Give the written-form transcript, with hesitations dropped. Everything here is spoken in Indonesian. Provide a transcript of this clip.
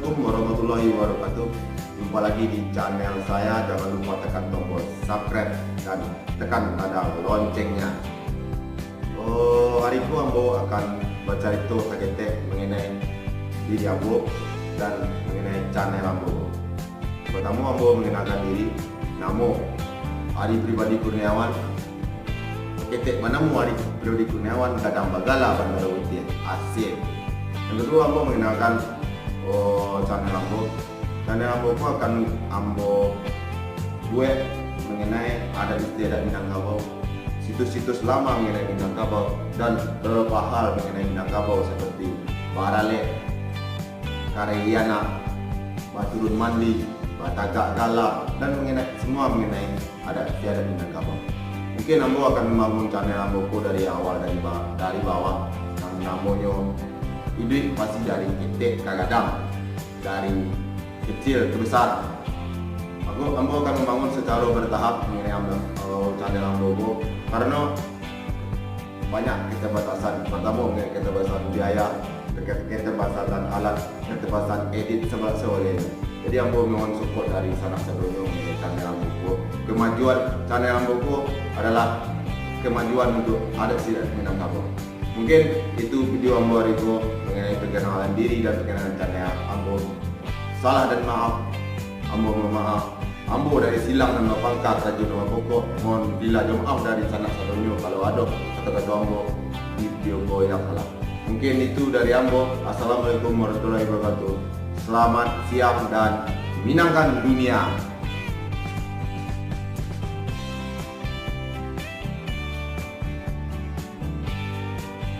Assalamualaikum warahmatullahi wabarakatuh. Jumpa lagi di channel saya. Jangan lupa tekan tombol subscribe dan tekan tanda loncengnya. Hari ini Ambo akan bercerita sedikit mengenai diri Ambo dan mengenai channel Ambo. Pertama, Ambo mengenalkan diri. Nama Ari Pribadi Kurniawan. Ketek mana mu Ari Pribadi Kurniawan kadang bagala Bandara Uti Asik. Yang kedua, Ambo mengenalkan channel Ambo. Channel Ambo itu akan Ambo buat mengenai adat istiadat Minangkabau, situs-situs lama mengenai Minangkabau, dan beberapa hal mengenai Minangkabau seperti Barale, Karehiana, Baturun Mandi, Batagak Gala, dan semua mengenai adat istiadat Minangkabau. Mungkin Ambo akan membangun channel Ambo dari awal, dari bawah, yang namanya ide pasti dari ketek kagadang, dari kecil ke besar. Ambo akan membangun secara bertahap mengenai channel Ambo karena banyak keterbatasan. Pertama, keterbatasan biaya, keterbatasan alat, keterbatasan edit sebagainya. Jadi Ambo mohon support dari sanak sebelumnya mengenai channel Ambo. Kemajuan channel Ambo adalah kemajuan untuk adat istiadat Minangkabau. Mungkin itu video Ambo hari ini mengenai perkenalan diri dan perkenalan channel Ambo. Salah dan maaf, Ambo mohon maaf. Ambo dari Silang dan Pangkat Raja Nama Pokok. Mohon bila maaf dari sanak sebelumnya kalau ada kata-kata Ambo di video yang salah. Mungkin itu dari Ambo. Assalamualaikum warahmatullahi wabarakatuh. Selamat siang dan minangkan dunia.